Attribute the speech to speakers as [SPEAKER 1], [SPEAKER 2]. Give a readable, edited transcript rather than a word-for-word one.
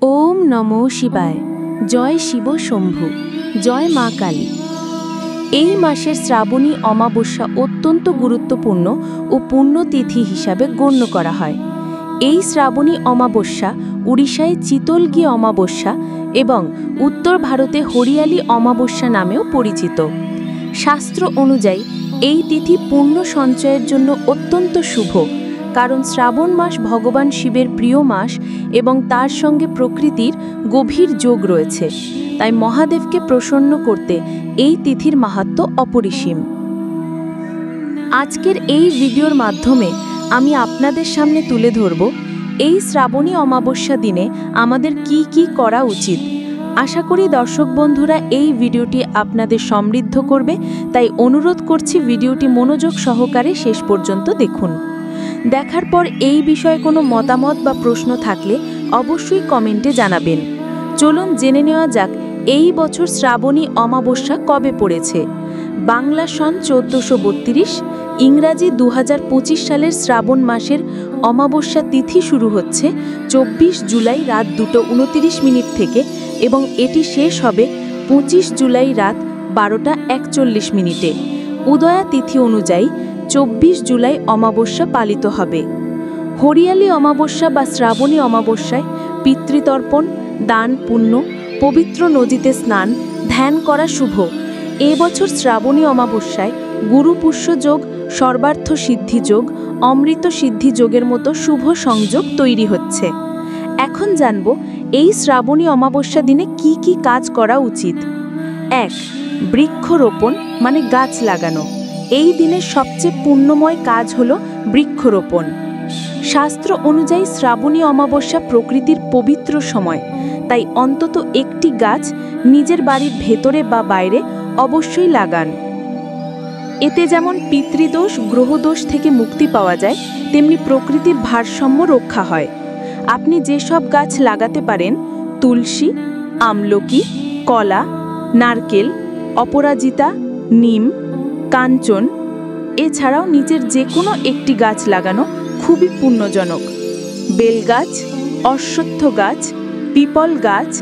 [SPEAKER 1] ওম নমো শিবায়। জয় শিব শম্ভু, জয় মা কালী। এই মাসের শ্রাবণী অমাবস্যা অত্যন্ত গুরুত্বপূর্ণ ও পুণ্যতিথি হিসাবে গণ্য করা হয়। এই শ্রাবণী অমাবস্যা উড়িষ্যায় চিতলগি অমাবস্যা এবং উত্তর ভারতে হরিয়ালি অমাবস্যা নামেও পরিচিত। শাস্ত্র অনুযায়ী এই তিথি পুণ্য সঞ্চয়ের জন্য অত্যন্ত শুভ, কারণ শ্রাবণ মাস ভগবান শিবের প্রিয় মাস এবং তার সঙ্গে প্রকৃতির গভীর যোগ রয়েছে। তাই মহাদেবকে প্রসন্ন করতে এই তিথির মাহাত্ম্য অপরিসীম। আজকের এই ভিডিওর মাধ্যমে আমি আপনাদের সামনে তুলে ধরব এই শ্রাবণী অমাবস্যা দিনে আমাদের কি কি করা উচিত। আশা করি দর্শক বন্ধুরা এই ভিডিওটি আপনাদের সমৃদ্ধ করবে, তাই অনুরোধ করছি ভিডিওটি মনোযোগ সহকারে শেষ পর্যন্ত দেখুন। দেখার পর এই বিষয়ে কোনো মতামত বা প্রশ্ন থাকলে অবশ্যই কমেন্টে জানাবেন। চলুন জেনে নেওয়া যাক এই বছর শ্রাবণী অমাবস্যা কবে পড়েছে। বাংলা সন 1432, ইংরাজি 2025 সালের শ্রাবণ মাসের অমাবস্যা তিথি শুরু হচ্ছে 24 জুলাই রাত 2:29 থেকে এবং এটি শেষ হবে 25 জুলাই রাত 12:41। উদয়া তিথি অনুযায়ী 24 জুলাই অমাবস্যা পালিত হবে। হরিয়ালি অমাবস্যা বা শ্রাবণী অমাবস্যায় পিতৃতর্পণ, দান পুণ্য, পবিত্র নদীতে স্নান, ধ্যান করা শুভ। এবছর শ্রাবণী অমাবস্যায় গুরু পুষ্য যোগ, সর্বার্থ সিদ্ধি যোগ, অমৃত সিদ্ধি যোগের মতো শুভ সংযোগ তৈরি হচ্ছে। এখন জানব এই শ্রাবণী অমাবস্যা দিনে কি কি কাজ করা উচিত। 1. বৃক্ষরোপণ মানে গাছ লাগানো। এই দিনের সবচেয়ে পুণ্যময় কাজ হল বৃক্ষরোপণ। শাস্ত্র অনুযায়ী শ্রাবণী অমাবস্যা প্রকৃতির পবিত্র সময়, তাই অন্তত একটি গাছ নিজের বাড়ির ভেতরে বা বাইরে অবশ্যই লাগান। এতে যেমন পিতৃদোষ, গ্রহদোষ থেকে মুক্তি পাওয়া যায়, তেমনি প্রকৃতির ভারসাম্য রক্ষা হয়। আপনি যেসব গাছ লাগাতে পারেন: তুলসী, আমলকি, কলা, নারকেল, অপরাজিতা, নিম, কাঞ্চন। এছাড়াও নিচের যে কোনো একটি গাছ লাগানো খুবই পুণ্যজনক। বেলগাছ, অশ্বত্থ গাছ, পিপল গাছ,